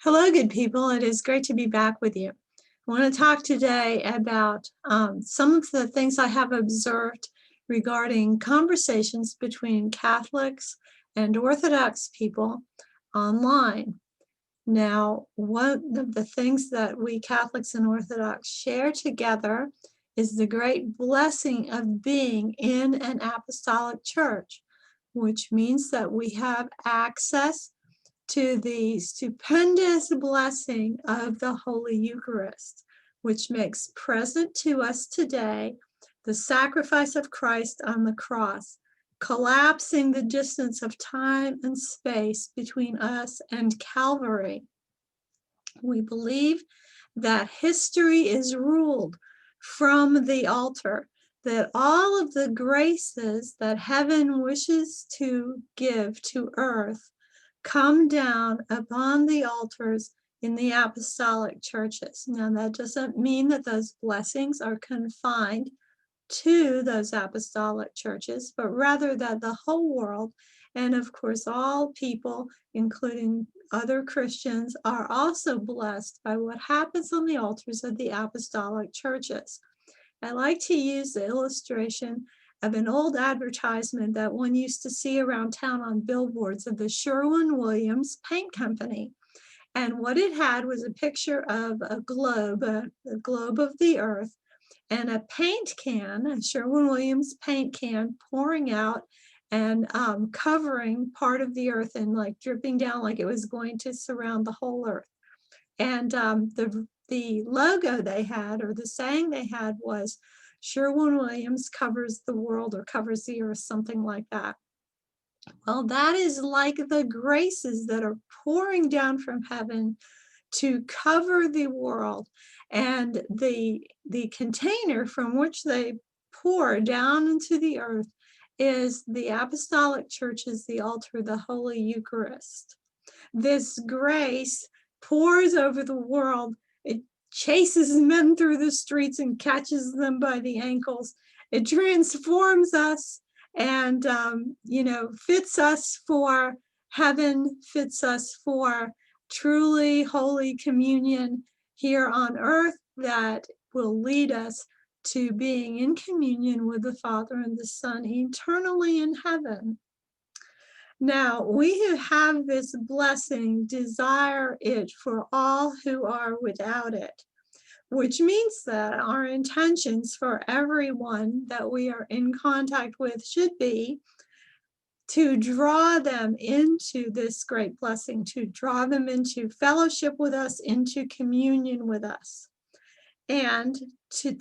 Hello, good people. It is great to be back with you. I want to talk today about some of the things I have observed regarding conversations between Catholics and Orthodox people online. Now, one of the things that we Catholics and Orthodox share together is the great blessing of being in an apostolic church, which means that we have access to the stupendous blessing of the Holy Eucharist, which makes present to us today the sacrifice of Christ on the cross, collapsing the distance of time and space between us and Calvary. We believe that history is ruled from the altar, that all of the graces that heaven wishes to give to earth come down upon the altars in the apostolic churches. Now, that doesn't mean that those blessings are confined to those apostolic churches, but rather that the whole world, and of course all people, including other Christians, are also blessed by what happens on the altars of the apostolic churches. I like to use the illustration of an old advertisement that one used to see around town on billboards of the Sherwin-Williams Paint Company. And what it had was a picture of a globe of the earth, and a paint can, a Sherwin-Williams paint can, pouring out and covering part of the earth and like dripping down like it was going to surround the whole earth. And the logo they had, or the saying they had, was Sherwin-Williams covers the world, or covers the earth, something like that. Well, that is like the graces that are pouring down from heaven to cover the world, and the container from which they pour down into the earth is the apostolic churches, the altar, the Holy Eucharist. This grace pours over the world. It chases men through the streets and catches them by the ankles. It transforms us and, fits us for heaven, fits us for truly holy communion here on earth that will lead us to being in communion with the Father and the Son eternally in heaven. Now, we who have this blessing desire it for all who are without it, which means that our intentions for everyone that we are in contact with should be to draw them into this great blessing, to draw them into fellowship with us, into communion with us. And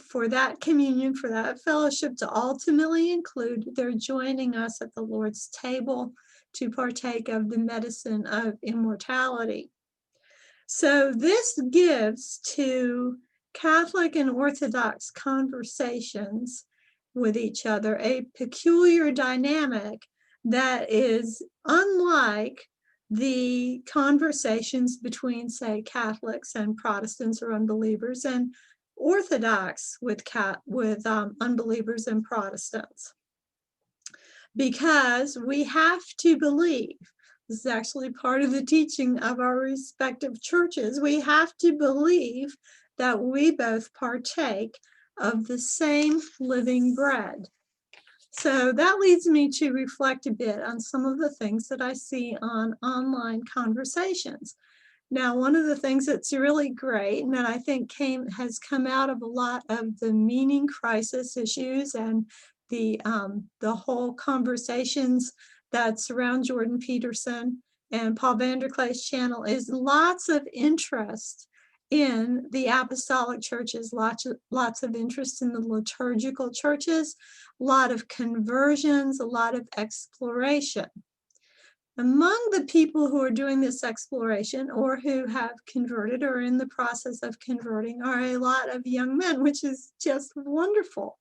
for that communion, for that fellowship to ultimately include their joining us at the Lord's table to partake of the medicine of immortality. So this gives to Catholic and Orthodox conversations with each other a peculiar dynamic that is unlike the conversations between, say, Catholics and Protestants or unbelievers, and Orthodox with unbelievers and Protestants. Because we have to believe, this is actually part of the teaching of our respective churches, we have to believe that we both partake of the same living bread. So that leads me to reflect a bit on some of the things that I see on online conversations. Now, one of the things that's really great, and that I think has come out of a lot of the meaning crisis issues and the whole conversations that surround Jordan Peterson and Paul VanderKlay's channel, is lots of interest in the apostolic churches, lots of interest in the liturgical churches, a lot of conversions, a lot of exploration. Among the people who are doing this exploration, or who have converted or are in the process of converting, are a lot of young men, which is just wonderful.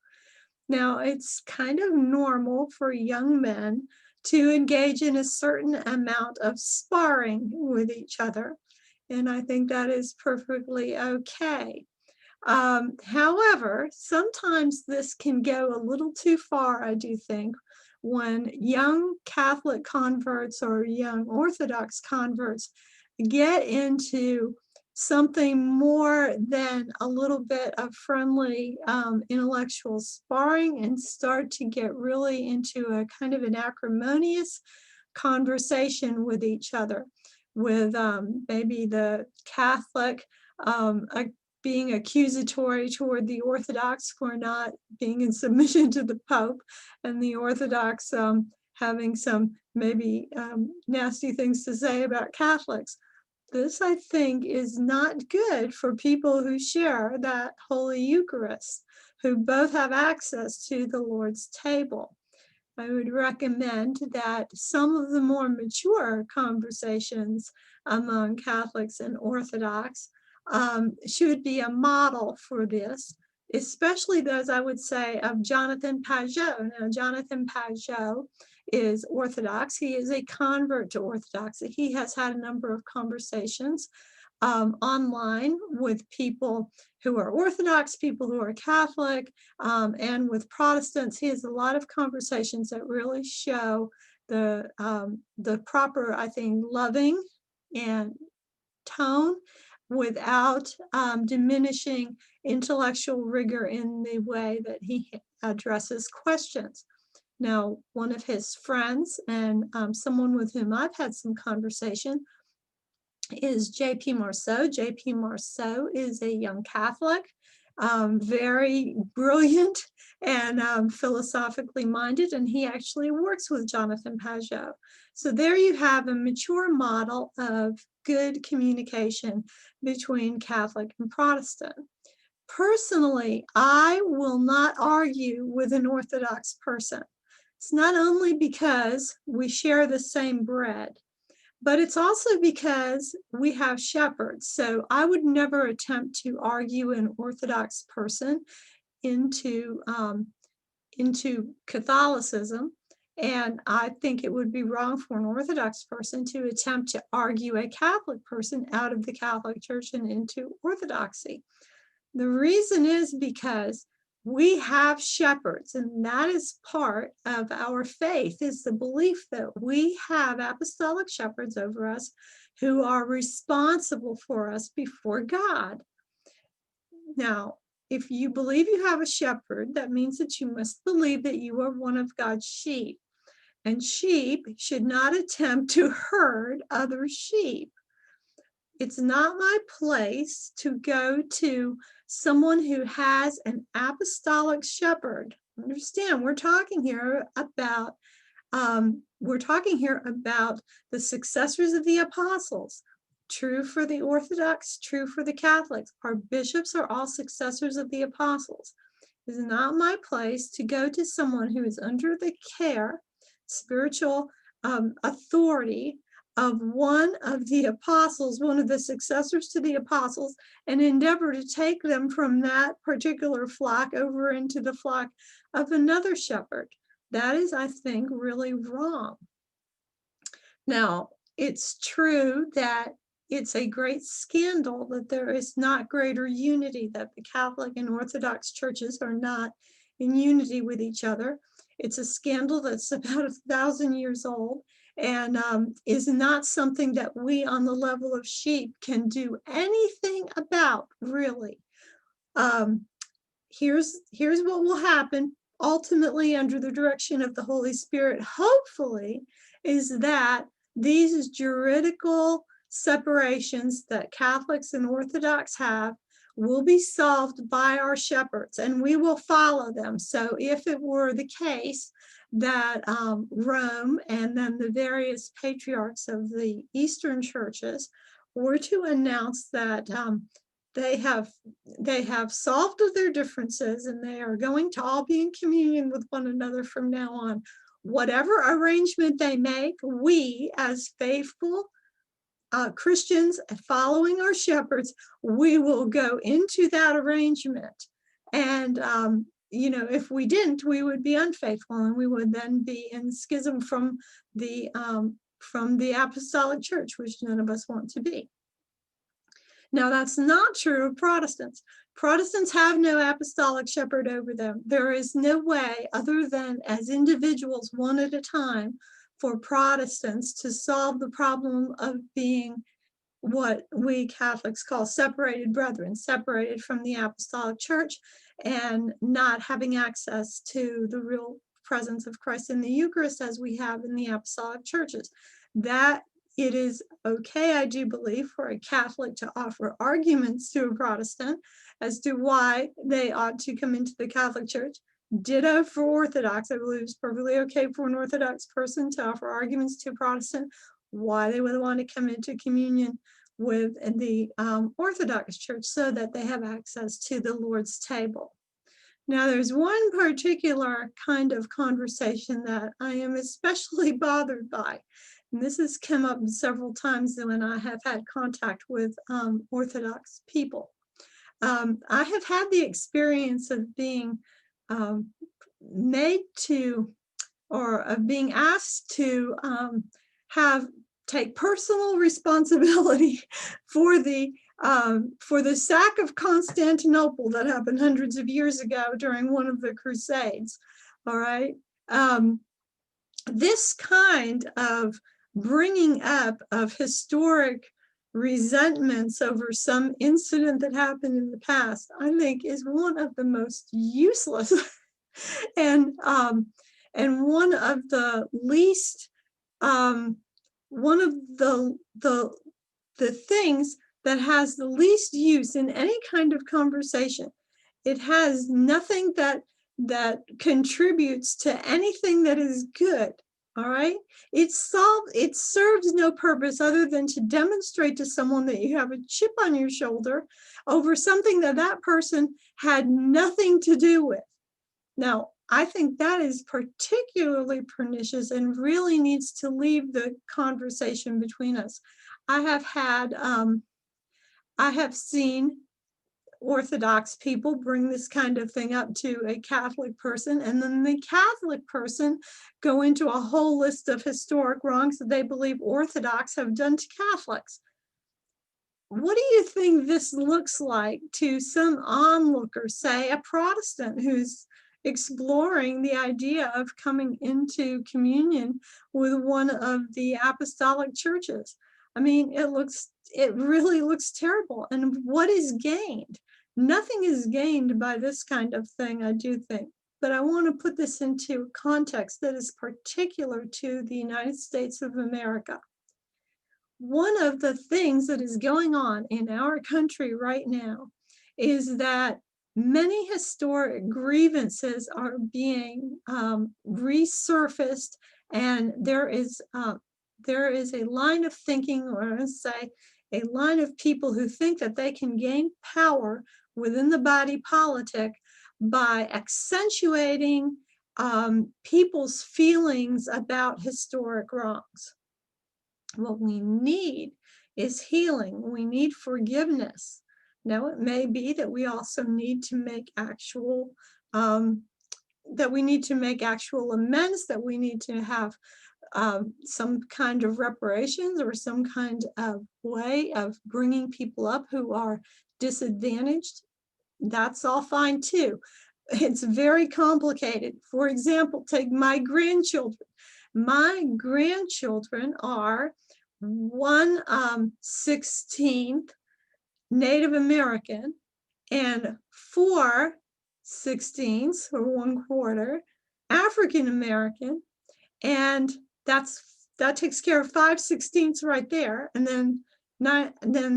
Now, it's kind of normal for young men to engage in a certain amount of sparring with each other, and I think that is perfectly okay. However, sometimes this can go a little too far, I do think, when young Catholic converts or young Orthodox converts get into something more than a little bit of friendly intellectual sparring and start to get really into a kind of an acrimonious conversation with each other, with maybe the Catholic being accusatory toward the Orthodox for not being in submission to the Pope, and the Orthodox having some maybe nasty things to say about Catholics. This, I think, is not good for people who share that Holy Eucharist, who both have access to the Lord's table. I would recommend that some of the more mature conversations among Catholics and Orthodox should be a model for this, especially those, I would say, of Jonathan Pageau. Now, Jonathan Pageau is Orthodox. He is a convert to Orthodoxy. He has had a number of conversations online with people who are Orthodox, people who are Catholic, and with Protestants. He has a lot of conversations that really show the proper, I think, loving and tone without diminishing intellectual rigor in the way that he addresses questions. Now, one of his friends and someone with whom I've had some conversation is J.P. Marceau. J.P. Marceau is a young Catholic, very brilliant and philosophically minded, and he actually works with Jonathan Pageau. So there you have a mature model of good communication between Catholic and Protestant. Personally, I will not argue with an Orthodox person. It's not only because we share the same bread, but it's also because we have shepherds. So I would never attempt to argue an Orthodox person into Catholicism. And I think it would be wrong for an Orthodox person to attempt to argue a Catholic person out of the Catholic Church and into Orthodoxy. The reason is because we have shepherds, and that is part of our faith, is the belief that we have apostolic shepherds over us who are responsible for us before God. Now, if you believe you have a shepherd, that means that you must believe that you are one of God's sheep, and sheep should not attempt to herd other sheep. It's not my place to go to someone who has an apostolic shepherd. Understand, we're talking here about the successors of the apostles. True for the Orthodox, true for the Catholics. Our bishops are all successors of the apostles. It is not my place to go to someone who is under the care, spiritual authority of one of the apostles, one of the successors to the apostles, and endeavor to take them from that particular flock over into the flock of another shepherd. That is, I think, really wrong. Now, it's true that it's a great scandal that there is not greater unity, that the Catholic and Orthodox churches are not in unity with each other. It's a scandal that's about 1,000 years old, and is not something that we on the level of sheep can do anything about, really. Here's what will happen ultimately under the direction of the Holy Spirit, hopefully, is that these juridical separations that Catholics and Orthodox have will be solved by our shepherds, and we will follow them. So if it were the case that Rome and then the various patriarchs of the Eastern churches were to announce that they have solved their differences and they are going to all be in communion with one another from now on, whatever arrangement they make, we as faithful Christians following our shepherds, we will go into that arrangement. And if we didn't, we would be unfaithful, and we would then be in schism from the apostolic church, which none of us want to be. Now, that's not true of Protestants. Protestants have no apostolic shepherd over them. There is no way, other than as individuals, one at a time, for Protestants to solve the problem of being what we Catholics call separated brethren, separated from the Apostolic Church and not having access to the real presence of Christ in the Eucharist as we have in the Apostolic Churches. That it is okay, I do believe, for a Catholic to offer arguments to a Protestant as to why they ought to come into the Catholic Church. Ditto for Orthodox. I believe it's perfectly okay for an Orthodox person to offer arguments to a Protestant why they would want to come into communion with the Orthodox Church so that they have access to the Lord's table. Now, there's one particular kind of conversation that I am especially bothered by. And this has come up several times when I have had contact with Orthodox people. I have had the experience of being made to, or of being asked to take personal responsibility for the sack of Constantinople that happened hundreds of years ago during one of the Crusades. All right. This kind of bringing up of historic resentments over some incident that happened in the past, I think, is one of the most useless and one of the least one of the things that has the least use in any kind of conversation. It has nothing that contributes to anything that is good. All right, it serves no purpose other than to demonstrate to someone that you have a chip on your shoulder over something that that person had nothing to do with. Now, I think that is particularly pernicious and really needs to leave the conversation between us. I have seen Orthodox people bring this kind of thing up to a Catholic person, and then the Catholic person go into a whole list of historic wrongs that they believe Orthodox have done to Catholics. What do you think this looks like to some onlooker, say a Protestant who's exploring the idea of coming into communion with one of the apostolic churches? I mean, it really looks terrible. And what is gained? Nothing is gained by this kind of thing, I do think. But I want to put this into a context that is particular to the United States of America. One of the things that is going on in our country right now is that many historic grievances are being resurfaced, and there is a line of thinking, or I would say a line of people who think that they can gain power within the body politic by accentuating people's feelings about historic wrongs. What we need is healing. We need forgiveness. Now, it may be that we also need to make actual amends, that we need to have some kind of reparations or some kind of way of bringing people up who are disadvantaged. That's all fine too. It's very complicated. For example, take my grandchildren. My grandchildren are 1/16 Native American and 4/16 or 1/4 African American, and that takes care of 5/16 right there, and then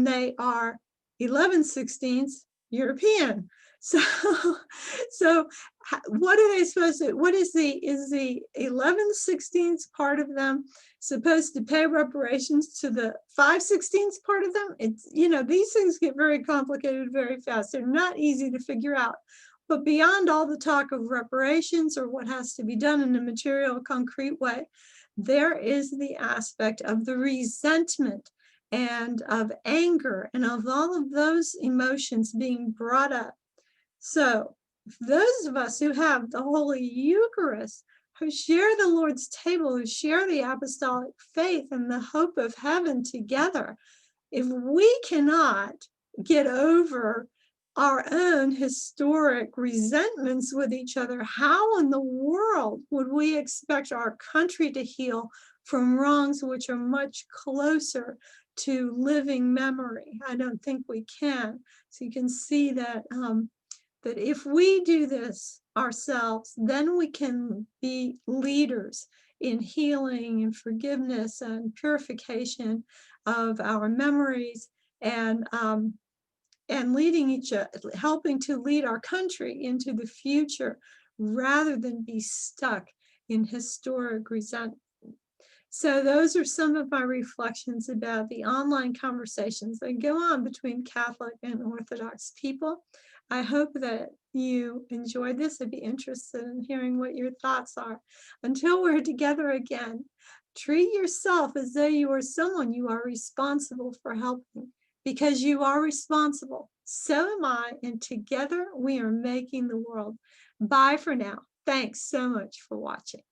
they are 11/16 European. So what are they supposed to, is the 11/16 part of them supposed to pay reparations to the 5/16 part of them? It's, these things get very complicated very fast. They're not easy to figure out. But beyond all the talk of reparations or what has to be done in a material, concrete way, there is the aspect of the resentment and of anger and of all of those emotions being brought up. So those of us who have the Holy Eucharist, who share the Lord's table, who share the apostolic faith and the hope of heaven together, if we cannot get over our own historic resentments with each other, how in the world would we expect our country to heal from wrongs which are much closer to living memory. I don't think we can. So you can see that that if we do this ourselves, then we can be leaders in healing and forgiveness and purification of our memories, and leading helping to lead our country into the future rather than be stuck in historic resentment. So those are some of my reflections about the online conversations that go on between Catholic and Orthodox people. I hope that you enjoyed this. I'd be interested in hearing what your thoughts are. Until we're together again, treat yourself as though you are someone you are responsible for helping, because you are responsible. So am I, and together we are making the world. Bye for now. Thanks so much for watching.